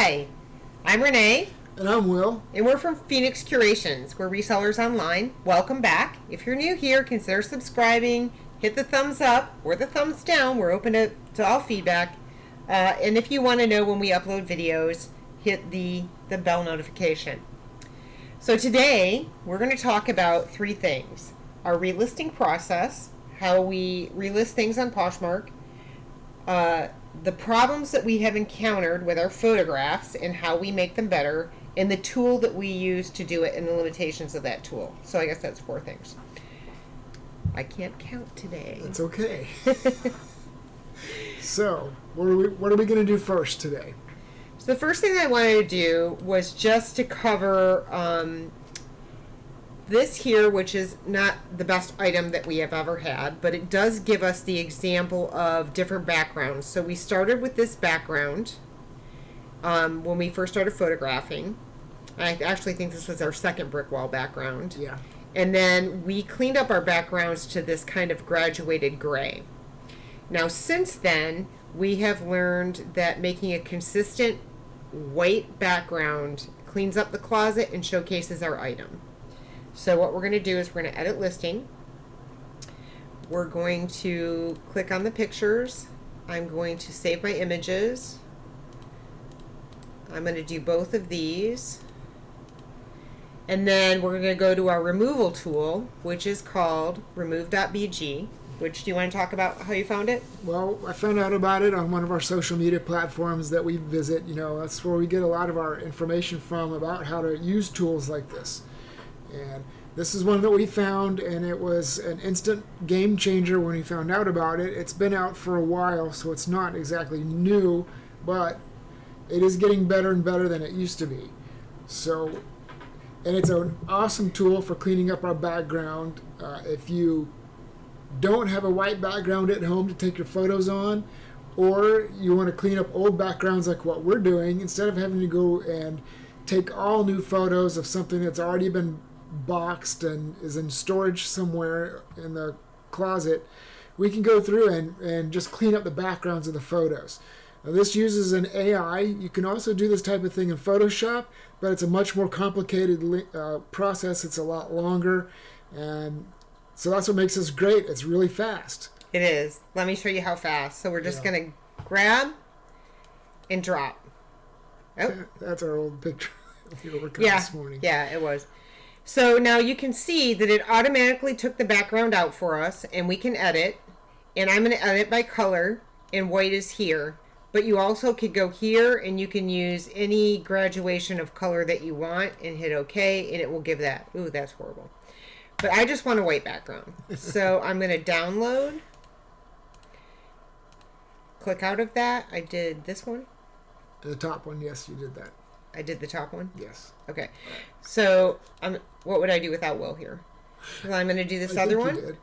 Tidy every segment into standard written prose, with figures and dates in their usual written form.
Hi, I'm Renee, And I'm Will. and we're from Phoenix Curations. We're resellers online. Welcome back. If you're new here, consider subscribing. Hit the thumbs up or the thumbs down. We're open to all feedback. And if you want to know when we upload videos, hit the bell notification. So today, we're going to talk about three things. Our relisting process, how we relist things on Poshmark, the problems that we have encountered with our photographs and how we make them better, and the tool that we use to do it and the limitations of that tool. So I guess that's four things. I can't count today. That's okay. So, what are we going to do first today? So the first thing I wanted to do was just to cover this here, which is not the best item that we have ever had, but it does give us the example of different backgrounds. So we started with this background when we first started photographing. I actually think this was our second brick wall background. Yeah. And then we cleaned up our backgrounds to this kind of graduated gray. Now, since then, we have learned that making a consistent white background cleans up the closet and showcases our item. So what we're going to do is we're going to edit listing. We're going to click on the pictures. I'm going to save my images. I'm going to do both of these. And then we're going to go to our removal tool, which is called remove.bg. Which, do you want to talk about how you found it? Well, I found out about it on one of our social media platforms that we visit. You know, that's where we get a lot of our information from about how to use tools like this. And this is one that we found, and it was an instant game changer when we found out about it. It's been out for a while, so it's not exactly new, but it is getting better and better than it used to be. So, and it's an awesome tool for cleaning up our background. If you don't have a white background at home to take your photos on, or you want to clean up old backgrounds like what we're doing, instead of having to go and take all new photos of something that's already been boxed and is in storage somewhere in the closet, we can go through and just clean up the backgrounds of the photos. Now, this uses an AI. You can also do this type of thing in Photoshop, but it's a much more complicated process. It's a lot longer, and so that's what makes this great. It's really fast. It is. Let me show you how fast. So we're just going to grab and drop. Oh. That's our old picture this morning. Yeah, it was. So now you can see that it automatically took the background out for us, and we can edit. And I'm going to edit by color, and white is here. But you also could go here, and you can use any graduation of color that you want and hit OK, and it will give that. Ooh, that's horrible. But I just want a white background. So I'm going to download. Click out of that. I did this one. The top one, yes, you did that. I did the top one? Yes. Okay. So what would I do without Will here? Well, I'm going to do this other one. You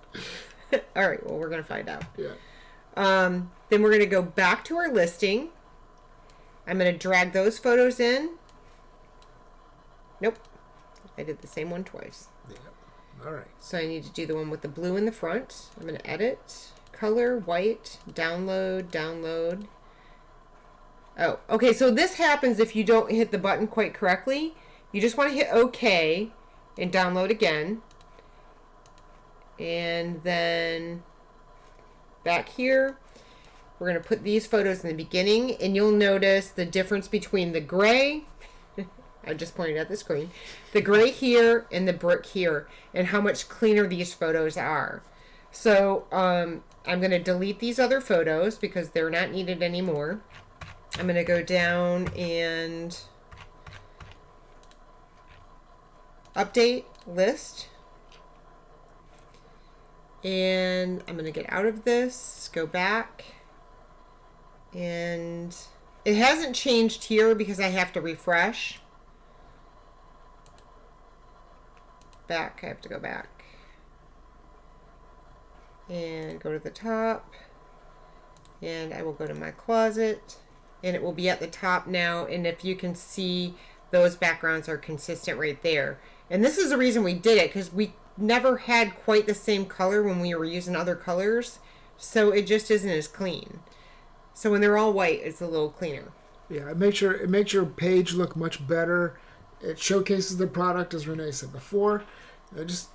did. All right. Well, we're going to find out. Yeah. Then we're going to go back to our listing. I'm going to drag those photos in. Nope. I did the same one twice. Yeah. All right. So I need to do the one with the blue in the front. I'm going to edit, color, white, download. Oh, okay. So this happens if you don't hit the button quite correctly. You just want to hit OK and download again. And then back here, we're going to put these photos in the beginning, and you'll notice the difference between the gray. I just pointed at the screen. The gray here and the brick here, and how much cleaner these photos are. So I'm going to delete these other photos because they're not needed anymore. I'm going to go down and update list. And I'm going to get out of this, go back. And it hasn't changed here because I have to refresh. Back, I have to go back. And go to the top. And I will go to my closet. And it will be at the top now. And if you can see, those backgrounds are consistent right there. And this is the reason we did it, because we never had quite the same color when we were using other colors. So it just isn't as clean. So when they're all white, it's a little cleaner. Yeah, it makes your page look much better. It showcases the product, as Renee said before. It just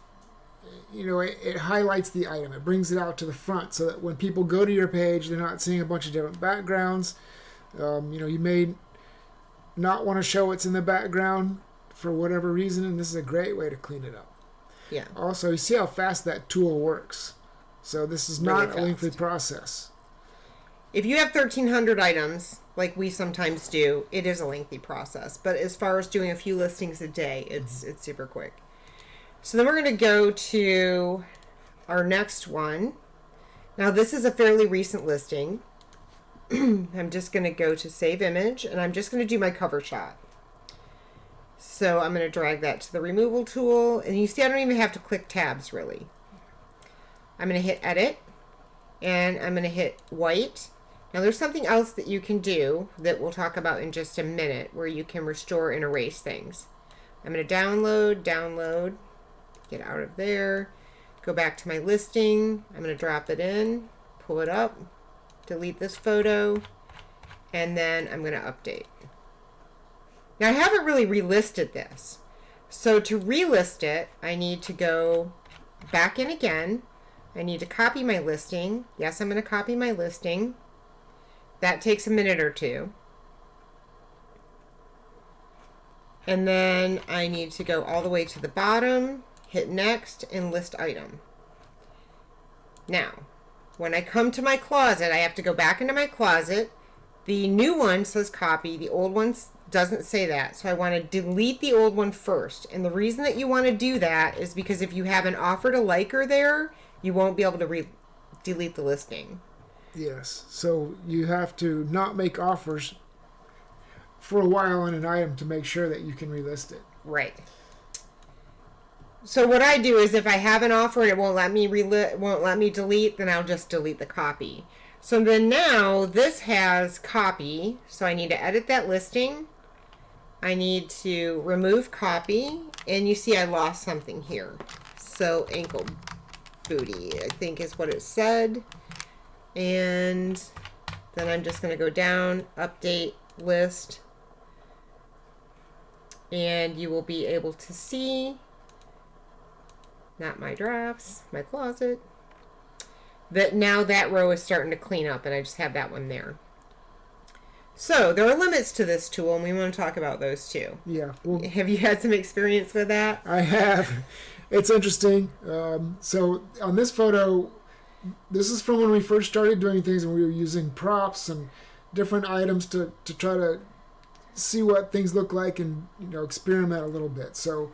it highlights the item. It brings it out to the front so that when people go to your page, they're not seeing a bunch of different backgrounds. You may not want to show what's in the background for whatever reason, and this is a great way to clean it up. Yeah. Also, you see how fast that tool works. So this is not Really a lengthy fast. process. If you have 1,300 items, like we sometimes do, it is a lengthy process. But as far as doing a few listings a day, it's super quick. So then we're going to go to our next one. Now this is a fairly recent listing. I'm just going to go to save image, and I'm just going to do my cover shot. So I'm going to drag that to the removal tool, and you see I don't even have to click tabs really. I'm going to hit edit, and I'm going to hit white. Now there's something else that you can do that we'll talk about in just a minute, where you can restore and erase things. I'm going to download, get out of there, go back to my listing. I'm going to drop it in, pull it up, delete this photo, and then I'm going to update. Now I haven't really relisted this. So to relist it, I need to go back in again. I need to copy my listing. Yes, I'm going to copy my listing. That takes a minute or two. And then I need to go all the way to the bottom, hit next, and list item. Now, when I come to my closet, I have to go back into my closet. The new one says copy. The old one doesn't say that. So I want to delete the old one first. And the reason that you want to do that is because if you have an offer to liker there, you won't be able to delete the listing. Yes. So you have to not make offers for a while on an item to make sure that you can relist it. Right. So what I do is if I have an offer and it won't let me delete, then I'll just delete the copy. So then now this has copy. So I need to edit that listing. I need to remove copy, and you see I lost something here. So ankle booty, I think is what it said. And then I'm just going to go down, update list, and you will be able to see, not my drafts, my closet, that now that row is starting to clean up, and I just have that one there. So there are limits to this tool, and we want to talk about those too. Yeah. Well, have you had some experience with that? I have. It's interesting. So on this photo, this is from when we first started doing things, and we were using props and different items to try to see what things look like and experiment a little bit. So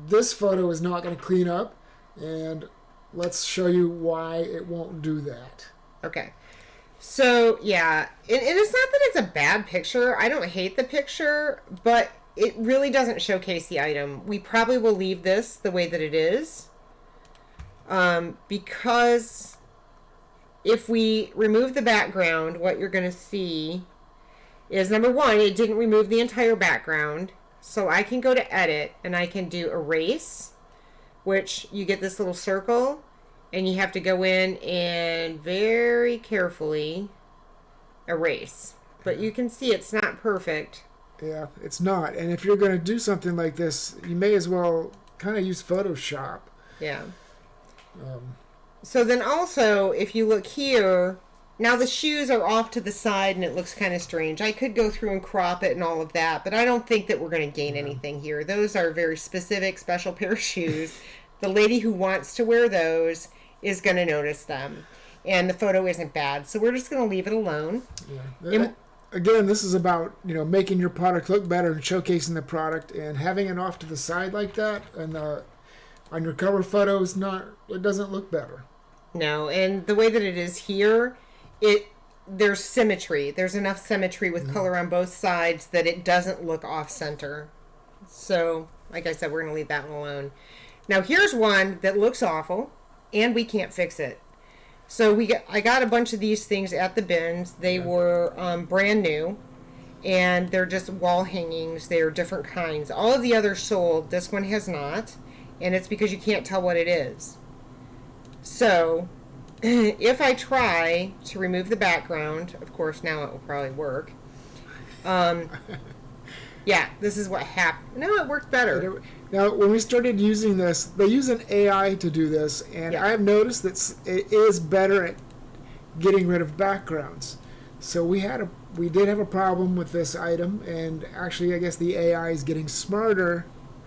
this photo is not going to clean up, and let's show you why it won't do that. Okay. So yeah, and it's not that it's a bad picture. I don't hate the picture, but it really doesn't showcase the item. We probably will leave this the way that it is. Because if we remove the background, what you're going to see is, number one, it didn't remove the entire background. So I can go to edit and I can do erase, which you get this little circle, and you have to go in and very carefully erase. But you can see it's not perfect. Yeah, it's not. And if you're going to do something like this, you may as well kind of use Photoshop. Yeah. So then also, if you look here, now the shoes are off to the side and it looks kind of strange. I could go through and crop it and all of that, but I don't think that we're going to gain anything here. Those are very specific, special pair of shoes. The lady who wants to wear those is going to notice them. And the photo isn't bad, so we're just going to leave it alone. Yeah. Again, this is about making your product look better and showcasing the product, and having it off to the side like that and on your cover photo it doesn't look better. No, and the way that it is here, there's symmetry. There's enough symmetry with color on both sides that it doesn't look off center. So, like I said, we're going to leave that one alone. Now, here's one that looks awful, and we can't fix it. So I got a bunch of these things at the bins. They were brand new, and they're just wall hangings. They're different kinds. All of the others sold. This one has not, and it's because you can't tell what it is. So if I try to remove the background, of course now it will probably work, Yeah, this is what happened. No, it worked better. Now, when we started using this, they use an AI to do this, and Yeah. I've noticed that it is better at getting rid of backgrounds. So we did have a problem with this item, and actually, I guess the AI is getting smarter,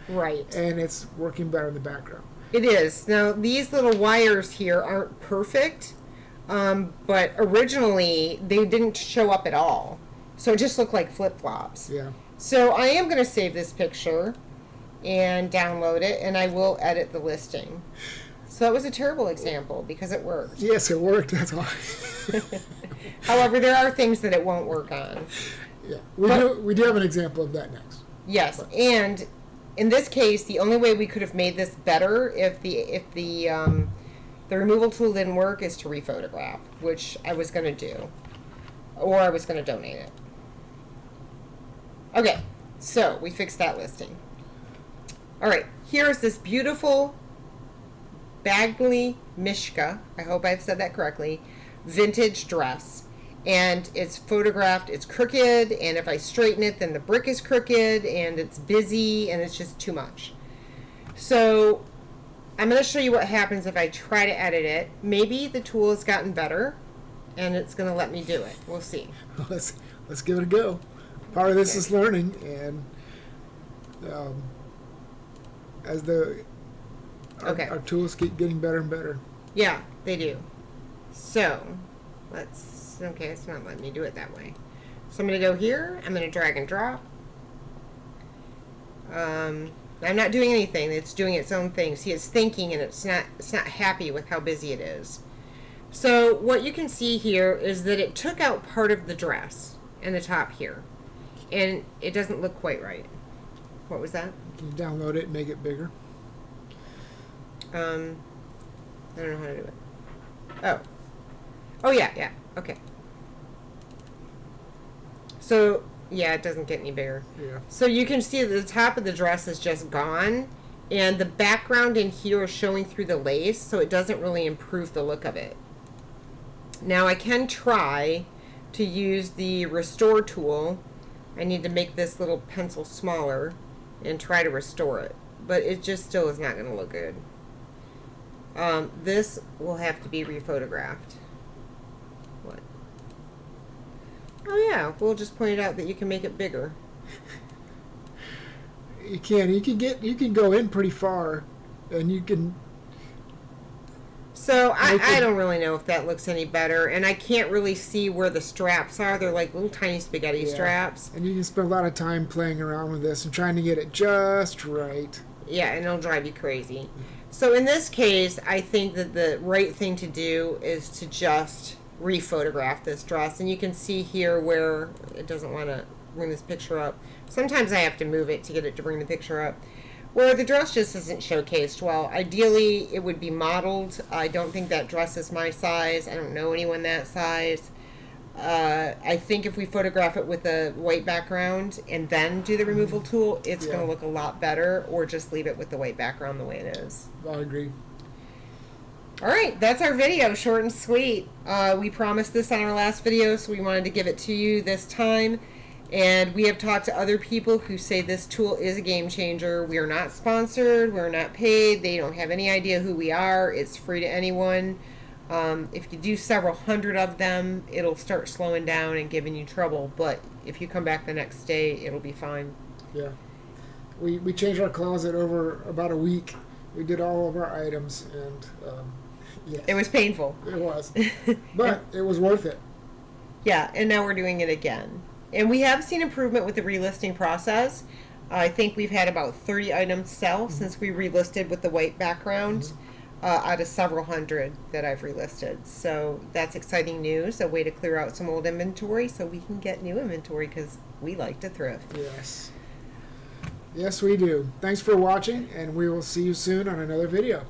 Right. and it's working better in the background. It is. Now, these little wires here aren't perfect, but originally they didn't show up at all. So it just looked like flip-flops. Yeah. So I am going to save this picture and download it, and I will edit the listing. So that was a terrible example because it worked. Yes, it worked. That's why. However, there are things that it won't work on. Yeah, we do have an example of that next. Yes, and in this case, the only way we could have made this better if the removal tool didn't work is to rephotograph, which I was going to do, or I was going to donate it. Okay, so we fixed that listing. All right, here's this beautiful Bagley Mishka, I hope I've said that correctly, vintage dress. And it's photographed, it's crooked, and if I straighten it, then the brick is crooked, and it's busy, and it's just too much. So I'm going to show you what happens if I try to edit it. Maybe the tool has gotten better, and it's going to let me do it. We'll see. Let's give it a go. Part of this is learning, and as our tools keep getting better and better. Yeah, they do. So okay, it's not letting me do it that way. So I'm going to go here. I'm going to drag and drop. I'm not doing anything. It's doing its own thing. See, it's thinking, and it's not happy with how busy it is. So what you can see here is that it took out part of the dress in the top here, and it doesn't look quite right. What was that? Can you download it and make it bigger? I don't know how to do it. Oh yeah, okay. So, yeah, it doesn't get any bigger. Yeah. So you can see that the top of the dress is just gone, and the background in here is showing through the lace, so it doesn't really improve the look of it. Now, I can try to use the restore tool. I need to make this little pencil smaller and try to restore it, but it just still is not going to look good. This will have to be rephotographed. What? Oh yeah, we'll just point out that you can make it bigger. You can go in pretty far, and you can. So I don't really know if that looks any better, and I can't really see where the straps are. They're like little tiny spaghetti straps. And you can spend a lot of time playing around with this and trying to get it just right. Yeah, and it'll drive you crazy. So in this case, I think that the right thing to do is to just rephotograph this dress. And you can see here where it doesn't want to bring this picture up. Sometimes I have to move it to get it to bring the picture up. Where the dress just isn't showcased well. Ideally, it would be modeled. I don't think that dress is my size. I don't know anyone that size. I think if we photograph it with a white background and then do the removal tool, it's going to look a lot better, or just leave it with the white background the way it is. I agree. All right, that's our video, short and sweet. We promised this on our last video, so we wanted to give it to you this time. And we have talked to other people who say this tool is a game changer. We are not sponsored. We're not paid. They don't have any idea who we are. It's free to anyone. If you do several hundred of them, it'll start slowing down and giving you trouble. But if you come back the next day, it'll be fine. Yeah. We changed our closet over about a week. We did all of our items, and yes. It was painful. It was. But it was worth it. Yeah, and now we're doing it again. And we have seen improvement with the relisting process. I think we've had about 30 items sell since we relisted with the white background. Out of several hundred that I've relisted. So that's exciting news, a way to clear out some old inventory so we can get new inventory because we like to thrift. Yes. Yes, we do. Thanks for watching, and we will see you soon on another video.